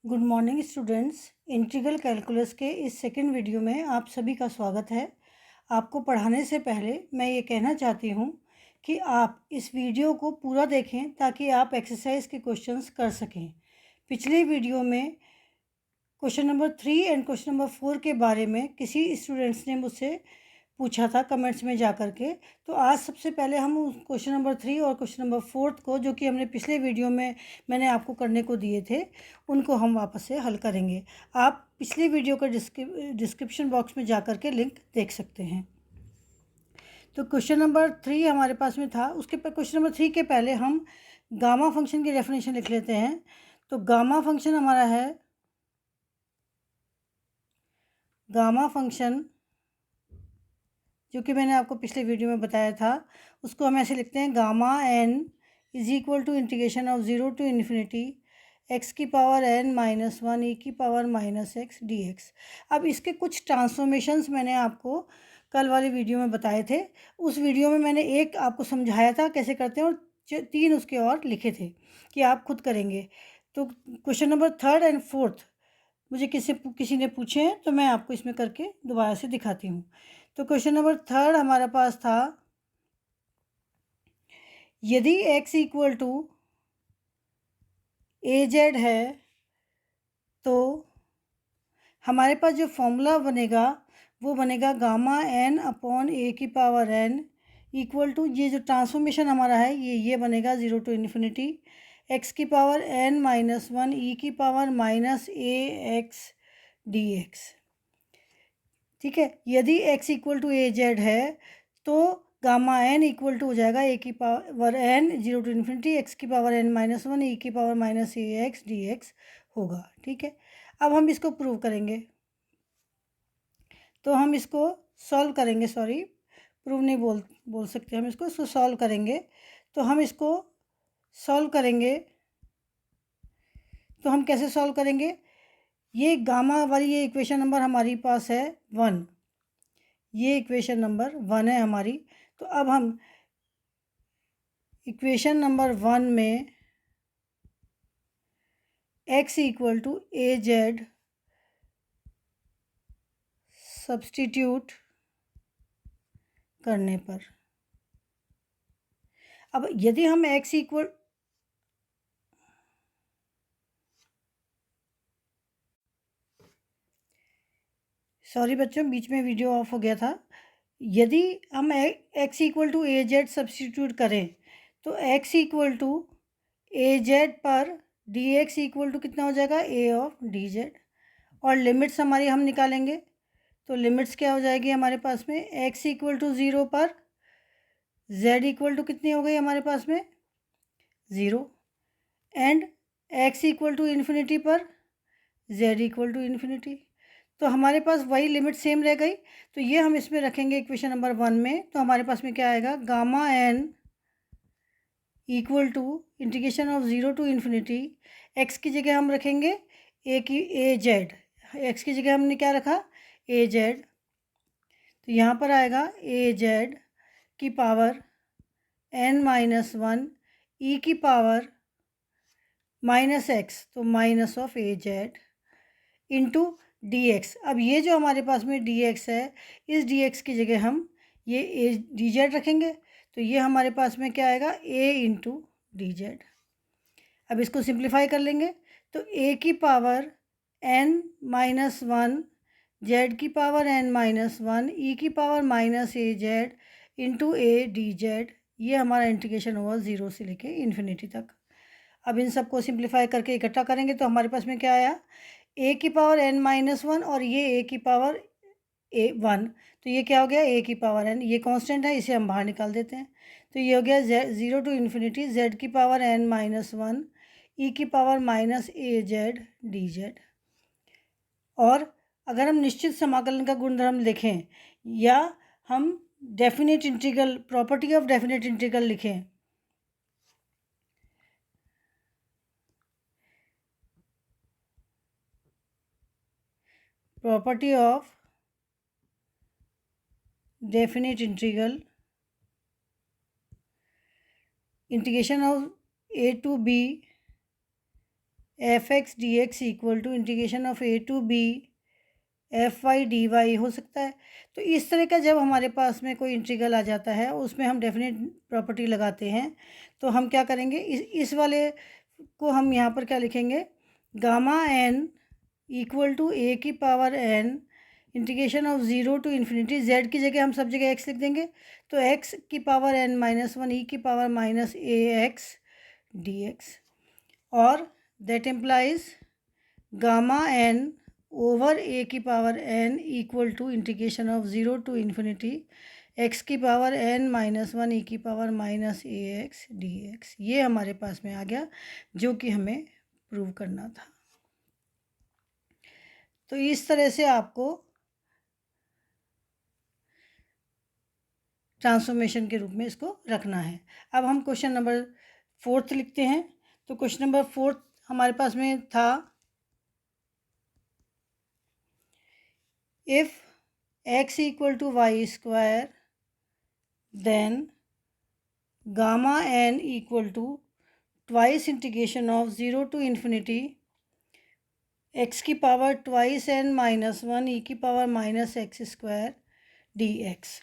Good morning students. Integral calculus के इस second video में आप सभी का स्वागत है। आपको पढ़ाने से पहले मैं ये कहना चाहती हूँ कि आप इस वीडियो को पूरा देखें ताकि आप एक्सरसाइज के क्वेश्चंस कर सकें। पिछले वीडियो में question number 3 and question number 4 के बारे में किसी स्टूडेंट्स ने मुझसे पूछा था कमेंट्स में जा कर के। तो आज सबसे पहले हम क्वेश्चन नंबर 3 और क्वेश्चन नंबर 4 को, जो कि हमने पिछले वीडियो में मैंने आपको करने को दिए थे, उनको हम वापस से हल करेंगे। आप पिछले वीडियो का डिस्क्रिप्शन बॉक्स में जा कर के लिंक देख सकते हैं। तो क्वेश्चन नंबर 3 हमारे पास में था। उसके क्वेश्चन नंबर 3 के पहले हम गामा फंक्शन की डेफिनेशन लिख लेते हैं। तो गामा फंक्शन हमारा है, गामा फंक्शन जो कि मैंने आपको पिछले वीडियो में बताया था, उसको हम ऐसे लिखते हैं, gamma n is equal to integration of 0 to infinity x की पावर n माइनस 1 ई की power minus x d x. अब इसके कुछ ट्रांसफॉर्मेशंस मैंने आपको कल वाली वीडियो में बताए थे। उस वीडियो में मैंने एक आपको समझाया था कैसे करते हैं, और 3 उसके और लिखे थे कि आप खुद करेंगे। तो क्वेश्चन नंबर 3 एंड 4 मुझे किसी ने पूछे हैं, तो मैं आपको इसमें करके दोबारा से दिखाती हूँ। तो क्वेश्चन नंबर 3 हमारे पास था, यदि x equal to a z है तो हमारे पास जो फॉर्मूला बनेगा वो बनेगा गामा n अपॉन ए की पावर n इक्वल टू, ये जो ट्रांसफॉर्मेशन हमारा है ये बनेगा 0 टू इन्फिनिटी एक्स की पावर n माइनस 1 ई की power minus a x d x. ठीक है, यदि x equal to a z है तो गामा n इक्वल टू हो जाएगा ए की power n 0 to infinity x की पावर n माइनस 1 ई की power minus a x d x होगा। ठीक है, अब हम इसको प्रूव करेंगे। तो हम इसको सॉल्व करेंगे, सॉरी प्रूव नहीं बोल सकते, हम इसको सॉल्व करेंगे। तो हम इसको सॉल्व करेंगे, तो हम कैसे सॉल्व करेंगे? ये गामा वाली ये इक्वेशन नंबर हमारी पास है 1, ये इक्वेशन नंबर 1 है हमारी। तो अब हम इक्वेशन नंबर 1 में x equal to a z substitute करने पर, अब यदि हम x इक्वल, सॉरी बच्चों बीच में वीडियो ऑफ हो गया था। यदि हम x equal to a z substitute करें तो x equal to a z पर डी एक्स इक्वल टू कितना हो जाएगा, a ऑफ डी जेड। और लिमिट्स हमारी हम निकालेंगे, तो लिमिट्स क्या हो जाएगी हमारे पास में, x इक्वल टू 0 पर z इक्वल टू कितनी हो गई हमारे पास में 0, and x equal to infinity पर z इक्वल टू इन्फिनिटी। तो हमारे पास वही लिमिट सेम रह गई। तो ये हम इसमें रखेंगे इक्वेशन नंबर 1 में। तो हमारे पास में क्या आएगा, gamma n equal to integration of 0 to infinity, x की जगह हम रखेंगे ए जेड, एक्स की जगह हमने क्या रखा, ए जेड। तो यहाँ पर आएगा ए जेड की पावर n माइनस 1 ई की पावर माइनस एक्स, तो minus of A Z into d x. अब ये जो हमारे पास में डी एक्स है, इस डी एक्स की जगह हम ये ए डी जेड रखेंगे। तो ये हमारे पास में क्या आएगा, ए इंटू डी जेड। अब इसको सिंप्लीफाई कर लेंगे, तो ए की पावर n माइनस 1 जेड की पावर n माइनस 1 ई की power minus A Z into A D Z. ये हमारा इंटीग्रेशन हुआ 0 से लेके इन्फिनिटी तक। अब इन सबको सिंप्लीफाई करके इकट्ठा करेंगे तो हमारे पास में क्या आया, ए की पावर n माइनस 1 और ये ए की पावर a1, तो ये क्या हो गया, ए की पावर n, ये कांस्टेंट है, इसे हम बाहर निकाल देते हैं। तो ये हो गया 0 टू इन्फिनिटी जेड की पावर n माइनस 1 ई की पावर माइनस ए जेड डी जेड। और अगर हम निश्चित समाकलन का गुणधर्म लिखें या हम definite integral, property of definite integral लिखें, property of definite integral, integration of a to b f x d x equal to integration of A to B f y d y हो सकता है। तो इस तरह का जब हमारे पास में कोई इंटीग्रल आ जाता है उसमें हम डेफिनेट प्रॉपर्टी लगाते हैं, तो हम क्या करेंगे, इस वाले को हम यहाँ पर क्या लिखेंगे, gamma n equal to a की power n integration of zero to infinity, z की जगह हम सब जगह एक्स लिख देंगे, तो एक्स की पावर एन माइनस वन ई की power minus a x d x, और that implies gamma n over a की power n equal to integration of zero to infinity x की पावर एन माइनस वन ई की power minus a x d x. ये हमारे पास में आ गया जो कि हमें प्रूव करना था। तो इस तरह से आपको ट्रांसफॉर्मेशन के रूप में इसको रखना है। अब हम क्वेश्चन नंबर 4 लिखते हैं। तो क्वेश्चन नंबर 4 हमारे पास में था, if x equal to y square then gamma n equal to twice integration of zero to infinity x की power twice n minus one ई की power minus x square d x.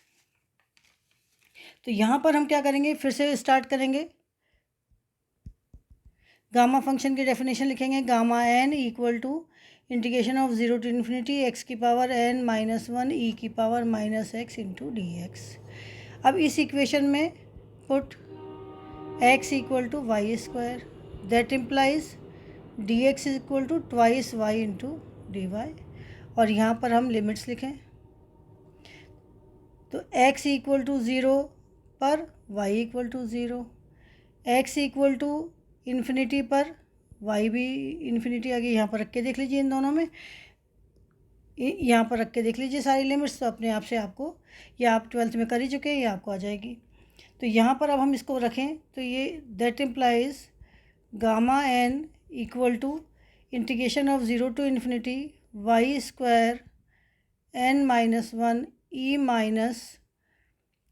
तो यहाँ पर हम क्या करेंगे, फिर से स्टार्ट करेंगे, गामा फंक्शन की डेफिनेशन लिखेंगे, gamma n equal to integration of zero to infinity x की पावर n माइनस वन ई की power minus x into d x. अब इस इक्वेशन में put x equal to y square, that implies d x equal to twice y into d y, और यहाँ पर हम limits लिखें, तो x इक्वल टू ज़ीरो पर y equal to zero, x equal to infinity पर y भी infinity आ गई। यहाँ पर रख के देख लीजिए, इन दोनों में यहाँ पर रख के देख लीजिए सारी लिमिट्स, तो अपने आप से आपको, या आप 12th में कर ही चुके हैं, ये आपको आ जाएगी। तो यहाँ पर अब हम इसको रखें, तो ये that implies gamma n equal to integration of zero to infinity y square n minus one e minus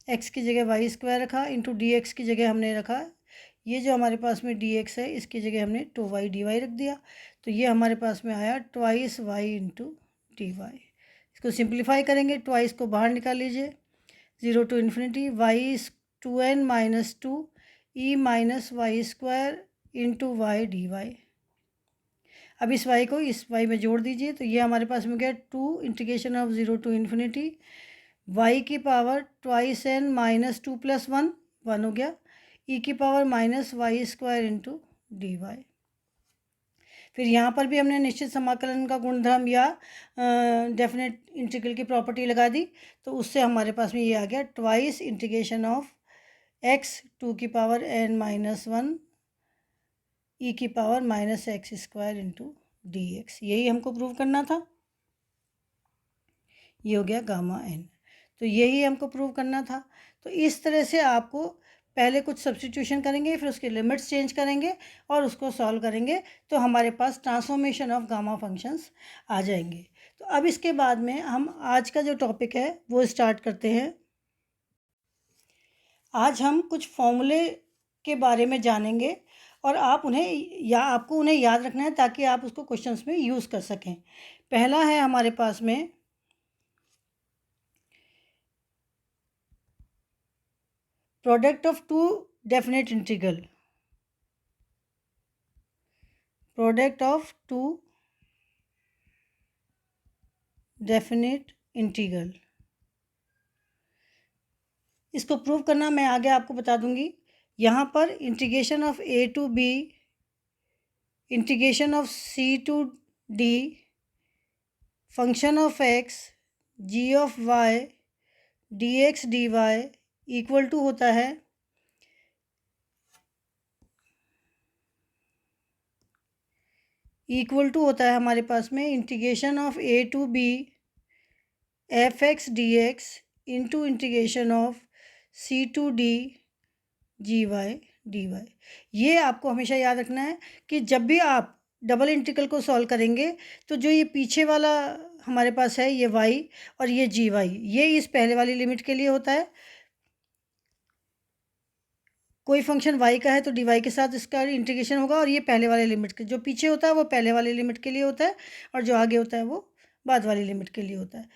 x की जगह वाई स्क्वायर रखा इंटू डी एक्स की जगह हमने रखा, ये जो हमारे पास में डी एक्स है इसकी जगह हमने टू वाई डी वाई रख दिया, तो ये हमारे पास में आया twice y into d y. इसको सिंप्लीफाई करेंगे, ट्वाइस को बाहर निकाल लीजिए, zero to infinity y two n minus two e minus y square into y d y. अब इस वाई को इस वाई में जोड़ दीजिए, तो ये हमारे पास में गया two integration of zero to infinity y की power twice n minus two plus one, one हो गया, ई की power minus y square into d y. फिर यहाँ पर भी हमने निश्चित समाकलन का गुणधर्म या डेफिनेट इंटीग्रल की प्रॉपर्टी लगा दी, तो उससे हमारे पास में ये आ गया twice integration of x two की पावर एन माइनस वन ई की power minus x square into d x. यही हमको प्रूव करना था, ये हो गया गामा एन। तो यही हमको प्रूव करना था। तो इस तरह से आपको पहले कुछ सब्स्टिट्यूशन करेंगे, फिर उसके लिमिट्स चेंज करेंगे और उसको सॉल्व करेंगे, तो हमारे पास ट्रांसफॉर्मेशन ऑफ गामा फंक्शंस आ जाएंगे। तो अब इसके बाद में हम आज का जो टॉपिक है वो स्टार्ट करते हैं। आज हम कुछ फॉर्मूले के बारे में जानेंगे और आपको उन्हें याद रखना है ताकि आप उसको क्वेश्चंस में यूज़ कर सकें। पहला है हमारे पास में product of two definite integral, product of two definite integral. इसको प्रूव करना मैं आगे आपको बता दूंगी। यहाँ पर integration of A to b, integration of c to d, function of x, g of y, d x d y equal to होता है हमारे पास में integration of A to B f x d x into integration of c to d g y d Y. ये आपको हमेशा याद रखना है कि जब भी आप डबल इंटीग्रल को सॉल्व करेंगे तो जो ये पीछे वाला हमारे पास है, ये y और ये gy, ये इस पहले वाली लिमिट के लिए होता है, कोई फंक्शन y का है तो dy के साथ इसका इंटीग्रेशन होगा, और ये पहले वाले लिमिट के, जो पीछे होता है वो पहले वाले लिमिट के लिए होता है, और जो आगे होता है वो बाद वाली लिमिट के लिए होता है।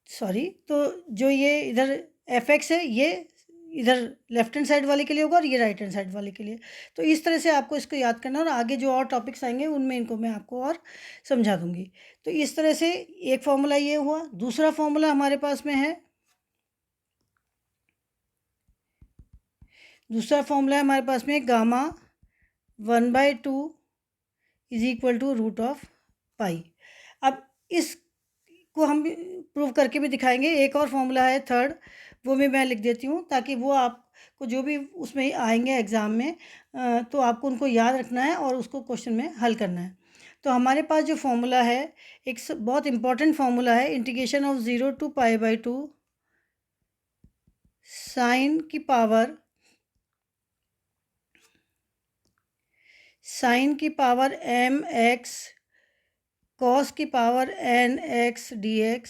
सॉरी, तो जो ये इधर f(x) है ये इधर लेफ्ट हैंड साइड वाले के लिए होगा और ये राइट हैंड साइड वाले के लिए। तो इस तरह से आपको इसको याद करना है, और आगे जो और टॉपिक्स आएंगे उनमें इनको मैं आपको और समझा दूंगी। तो इस तरह से एक फॉर्मूला ये हुआ। दूसरा फॉर्मूला हमारे पास में है, दूसरा फॉर्मूला है हमारे पास में gamma 1/2 is equal to root of pi. अब इसको हम प्रूव करके भी दिखाएंगे। एक और फॉर्मूला है थर्ड, वो भी मैं लिख देती हूँ ताकि वो आपको जो भी उसमें आएंगे एग्ज़ाम में तो आपको उनको याद रखना है और उसको क्वेश्चन में हल करना है। तो हमारे पास जो फॉर्मूला है, एक बहुत इंपॉर्टेंट फॉर्मूला है, इंटीग्रेशन ऑफ 0 to π/2 साइन की पावर mx कॉस की power nx dx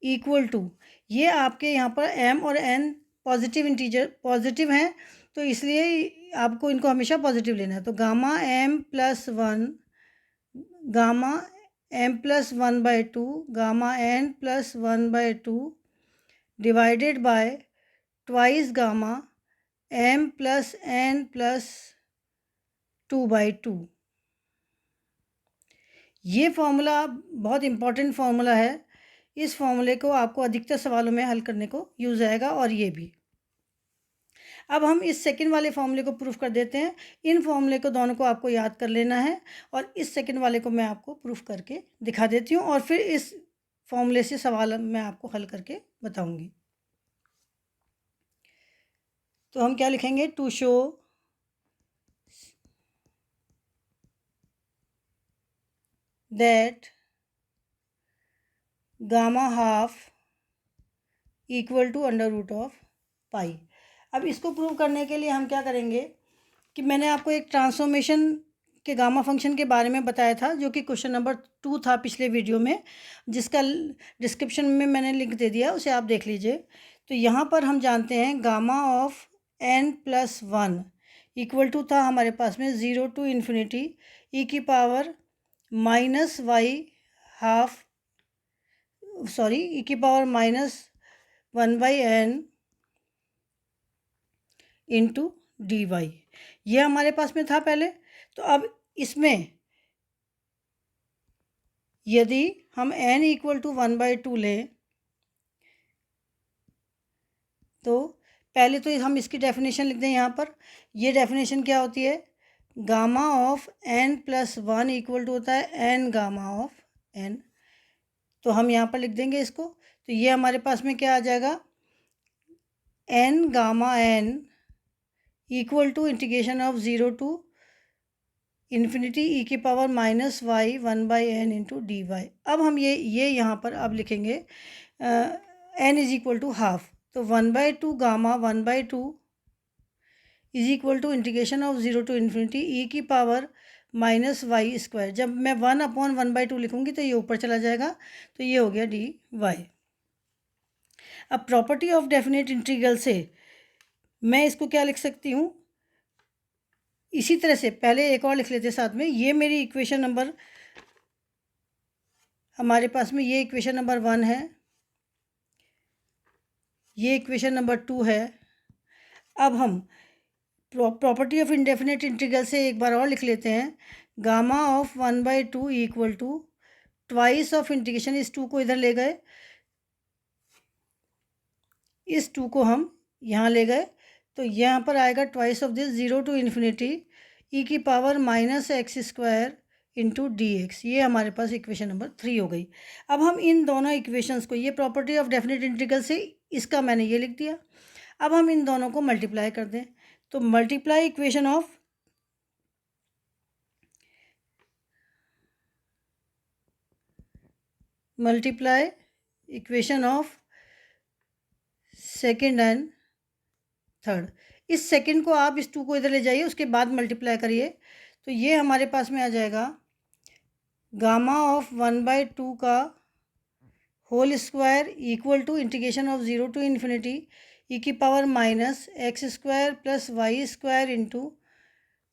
equal to, ये आपके यहाँ पर m और n पॉजिटिव इंटीजर पॉजिटिव हैं, तो इसलिए आपको इनको हमेशा पॉजिटिव लेना है। तो gamma m + 1 gamma m + 1/2 gamma n + 1/2 divided by twice gamma m + n + 2/2। ये फॉर्मूला बहुत इंपॉर्टेंट फार्मूला है। इस फॉर्मूले को आपको अधिकतर सवालों में हल करने को यूज़ आएगा, और ये भी। अब हम इस सेकंड वाले फॉर्मूले को प्रूफ कर देते हैं। इन फॉर्मूले को दोनों को आपको याद कर लेना है, और इस सेकंड वाले को मैं आपको प्रूफ करके दिखा देती हूँ, और फिर इस फॉर्मूले से सवाल मैं आपको हल करके बताऊँगी। तो हम क्या लिखेंगे, to show that gamma half equal to √पाई। अब इसको प्रूव करने के लिए हम क्या करेंगे कि मैंने आपको एक ट्रांसफॉर्मेशन के गामा फंक्शन के बारे में बताया था, जो कि क्वेश्चन नंबर 2 था पिछले वीडियो में, जिसका डिस्क्रिप्शन में मैंने लिंक दे दिया, उसे आप देख लीजिए। तो यहाँ पर हम जानते हैं gamma of n + 1 equal to था हमारे पास में 0 to ∞ e की पावर -1/n इंटू dy। ये हमारे पास में था पहले। तो अब इसमें यदि हम n = 1/2 लें, तो पहले तो हम इसकी डेफिनेशन लिख दें यहाँ पर। ये डेफिनेशन क्या होती है, gamma of n + 1 equal to होता है n गामा ऑफ n। तो हम यहाँ पर लिख देंगे इसको। तो ये हमारे पास में क्या आ जाएगा, n gamma n equal to integration of 0 to ∞ e की power -y 1/n into dy। अब हम ये यहाँ पर अब लिखेंगे n is equal to half. तो 1/2 gamma 1/2 is equal to integration of 0 to ∞ e की पावर -y²। जब मैं 1/1/2 लिखूँगी तो ये ऊपर चला जाएगा, तो ये हो गया dy। अब प्रॉपर्टी ऑफ डेफिनेट इंटीग्रल से मैं इसको क्या लिख सकती हूँ, इसी तरह से पहले एक और लिख लेते साथ में। ये मेरी इक्वेशन नंबर, हमारे पास में ये इक्वेशन नंबर 1 है, ये इक्वेशन नंबर 2 है। अब हम प्रॉपर्टी ऑफ इंडेफिनेट इंटीग्रल से एक बार और लिख लेते हैं, gamma of 1/2 equal to twice of integration, इस 2 को इधर ले गए, इस 2 को हम यहाँ ले गए, तो यहाँ पर आएगा twice of this 0 to ∞ e की पावर -x² इंटू dx। ये हमारे पास इक्वेशन नंबर 3 हो गई। अब हम इन दोनों इक्वेशंस को, ये प्रॉपर्टी ऑफ डेफिनेट इंटीग्रल से इसका मैंने ये लिख दिया। अब हम इन दोनों को मल्टीप्लाई कर दें, तो multiply equation of second and third. इस सेकेंड को आप इस 2 को इधर ले जाइए, उसके बाद मल्टीप्लाई करिए, तो ये हमारे पास में आ जाएगा गामा ऑफ 1/2 का whole square equal to integration of 0 to ∞ e की power minus x square plus y square into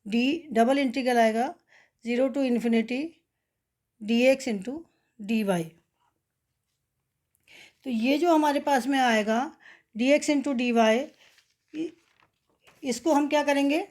d, double integral आएगा 0 to infinity d x into d y. तो ये जो हमारे पास में आएगा d x into d y, इसको हम क्या करेंगे,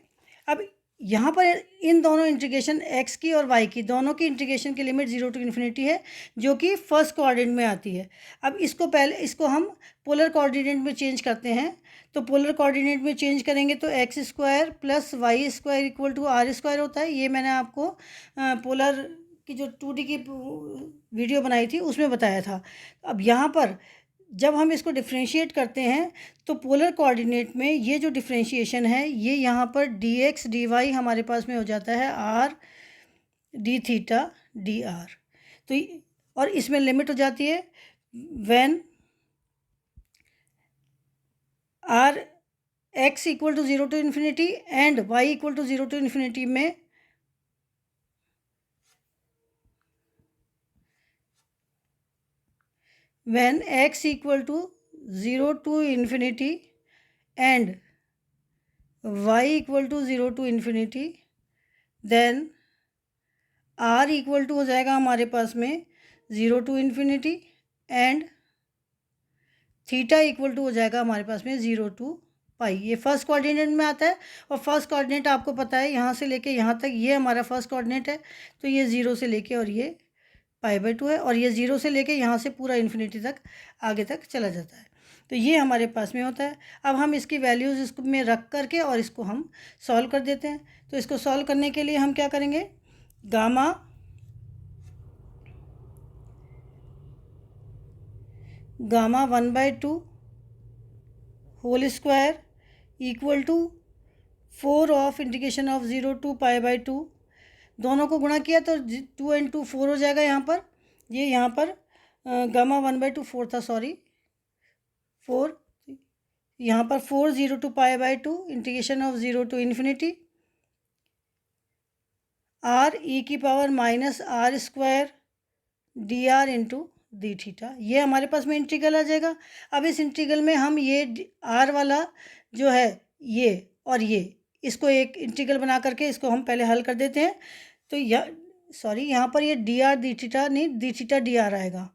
अब यहाँ पर इन दोनों इंटीग्रेशन x की और y की, दोनों की इंटीग्रेशन की लिमिट 0 टू इन्फिनिटी है, जो कि फर्स्ट कोऑर्डिनेट में आती है। अब इसको हम पोलर कोऑर्डिनेट में चेंज करते हैं। तो पोलर कोऑर्डिनेट में चेंज करेंगे तो x square plus y square equal to r square होता है। ये मैंने आपको पोलर की जो 2D की वीडियो बनाई थी उसमें बताया था। अब यहाँ पर जब हम इसको डिफ्रेंशिएट करते हैं तो पोलर कोऑर्डिनेट में ये जो डिफ्रेंशिएशन है, ये यहाँ पर डी एक्स डी वाई हमारे पास में हो जाता है r d theta d r. तो और इसमें लिमिट हो जाती है when r x equal to 0 to infinity and y equal to 0 to infinity में when x equal to 0 to infinity and y equal to 0 to infinity, then r equal to हो जाएगा हमारे पास में 0 to infinity and theta equal to हो जाएगा हमारे पास में 0 to पाई। ये फर्स्ट कोऑर्डिनेट में आता है और फर्स्ट कोऑर्डिनेट आपको पता है यहाँ से लेके यहाँ तक ये हमारा फर्स्ट कोऑर्डिनेट है। तो ये 0 से लेके और ये π/2 है और ये 0 से लेके यहाँ से पूरा इन्फिनिटी तक आगे तक चला जाता है। तो ये हमारे पास में होता है। अब हम इसकी वैल्यूज़ इसको में रख करके और इसको हम सॉल्व कर देते हैं। तो इसको सॉल्व करने के लिए हम क्या करेंगे, gamma gamma 1/2 whole square equal to 4 of integration of 0 to π/2, दोनों को गुणा किया तो 2 and 2 4 हो जाएगा। यहाँ पर ये यहाँ पर गामा 1/2 4 था, सॉरी 4, यहाँ पर 4 0 to π/2 integration of 0 to infinity r e की power minus r square d r into d theta. ये हमारे पास में इंटीग्रल आ जाएगा। अब इस इंटीग्रल में हम ये आर वाला जो है ये और ये, इसको एक इंटीग्रल बना करके इसको हम पहले हल कर देते हैं। तो यहाँ पर ये डी आर डी थीटा नहीं, डी थीटा डी आर आएगा।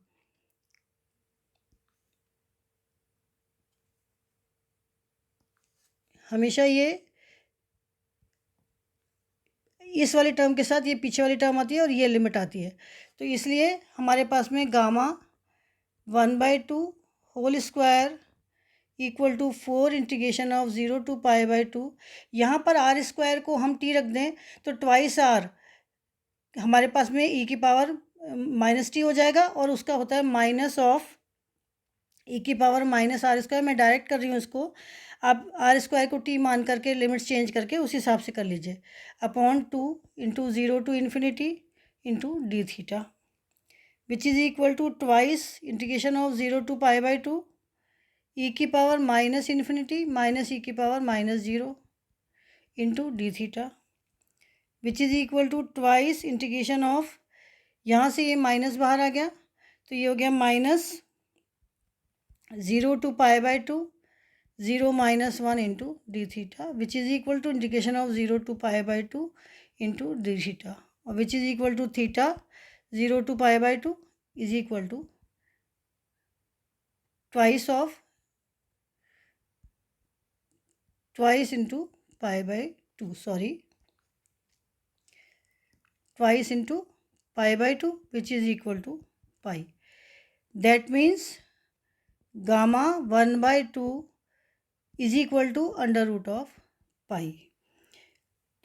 हमेशा ये इस वाली टर्म के साथ ये पीछे वाली टर्म आती है और ये लिमिट आती है। तो इसलिए हमारे पास में gamma 1/2 whole square equal to 4 integration of 0 to π/2, यहाँ पर आर स्क्वायर को हम टी रख दें तो ट्वाइस आर हमारे पास में ई की पावर माइनस टी हो जाएगा और उसका होता है माइनस ऑफ ई की पावर माइनस आर स्क्वायर। मैं डायरेक्ट कर रही हूँ इसको, आप आर स्क्वायर को टी मान करके लिमिट्स चेंज करके उस हिसाब से कर लीजिए। Upon 2 into 0 to infinity into d theta which is equal to twice integration of 0 to π/2 e की power minus infinity minus e की power minus 0 into d theta which is equal to twice integration of, यहाँ से ये minus बाहर आ गया तो ये हो गया minus 0 to π/2 0 minus 1 into d theta which is equal to integration of 0 to π/2 into d theta और which is equal to theta 0 to π/2 is equal to twice of twice into π/2, sorry twice into π/2 which is equal to pi. That means gamma 1/2 is equal to under root of pi.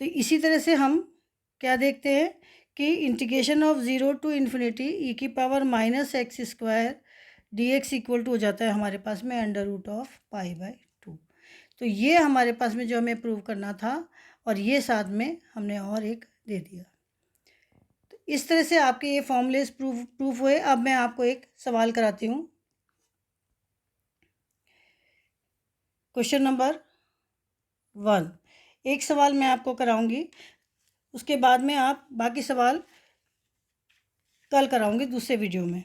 तो इसी तरह से हम क्या देखते हैं कि integration of 0 to infinity e की power minus x square d x equal to हो जाता है हमारे पास में अंडर रूट ऑफ π/2। तो ये हमारे पास में जो हमें प्रूव करना था और ये साथ में हमने और एक दे दिया। तो इस तरह से आपके ये फॉर्मूलेस प्रूफ हुए। अब मैं आपको एक सवाल कराती हूँ। क्वेश्चन नंबर 1, एक सवाल मैं आपको कराऊंगी, उसके बाद में आप बाकी सवाल कल कराऊंगी दूसरे वीडियो में।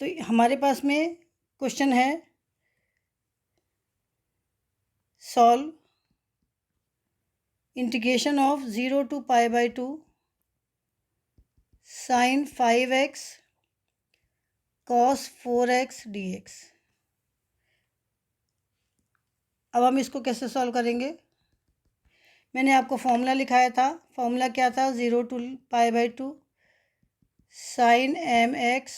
तो हमारे पास में क्वेश्चन है solve integration of 0 to π/2 sin 5x cos 4x dx। अब हम इसको कैसे सॉल्व करेंगे? मैंने आपको फॉर्मूला लिखाया था। फॉर्मूला क्या था? 0 to π/2 sin mx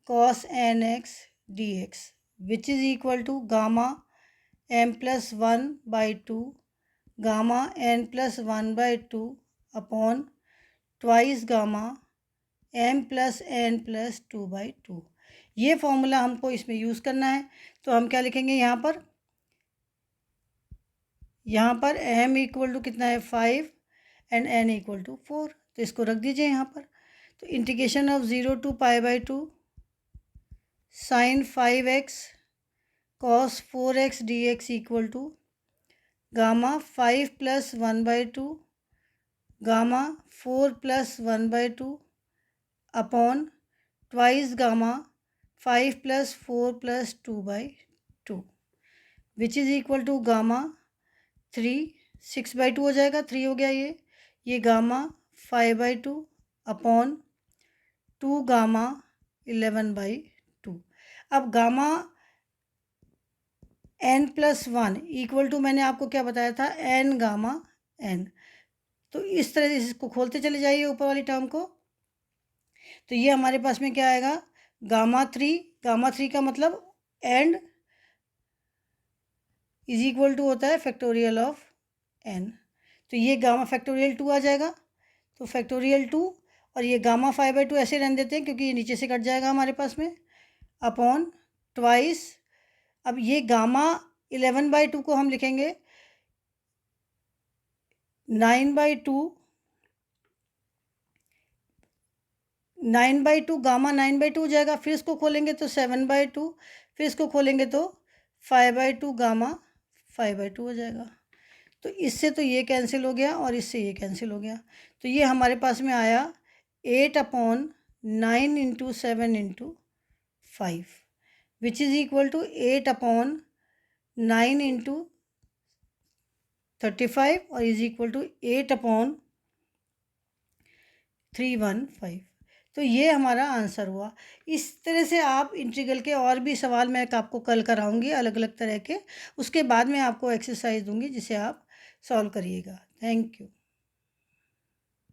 cos nx dx which is equal to gamma m+1/2 gamma n+1/2 upon twice gamma m+n+2/2। ये फॉर्मूला हमको इसमें यूज़ करना है। तो हम क्या लिखेंगे यहाँ पर? यहाँ पर m इक्वल टू कितना है? 5 एंड n इक्वल टू 4। तो इसको रख दीजिए यहाँ पर। तो integration of 0 to π/2 sin 5x cos 4x dx equal to gamma 5 + 1/2 gamma 4 + 1/2 upon twice gamma 5 + 4 + 2/2 which is equal to gamma 3 6/2 हो जाएगा। 3 हो गया ये गामा 5/2 अपॉन 2 गामा 11/2। अब गामा n+1 इक्वल टू मैंने आपको क्या बताया था? n gamma n। तो इस तरह से इसको खोलते चले जाइए ऊपर वाली टर्म को। तो ये हमारे पास में क्या आएगा? गामा 3 का मतलब एंड इज इक्वल टू होता है फैक्टोरियल ऑफ n। तो ये गामा फैक्टोरियल 2 आ जाएगा। तो फैक्टोरियल 2 और ये गामा 5/2 ऐसे रहने देते हैं क्योंकि ये नीचे से कट जाएगा हमारे पास में अपॉन ट्वाइस। अब ये गामा 11/2 को हम लिखेंगे 9/2 गामा 9/2 हो जाएगा। फिर इसको खोलेंगे तो 7/2, फिर इसको खोलेंगे तो 5/2 गामा 5/2 हो जाएगा। तो इससे तो ये कैंसिल हो गया और इससे ये कैंसिल हो गया। तो ये हमारे पास में आया 8/9 × 7 × 5 विच इज़ इक्वल टू 8/9 × 35 और इज़ इक्वल टू 8/315। तो ये हमारा आंसर हुआ। इस तरह से आप इंटीग्रल के और भी सवाल मैं आपको कल कराऊंगी अलग अलग तरह के। उसके बाद में आपको एक्सरसाइज दूंगी जिसे आप सॉल्व करिएगा। Thank you.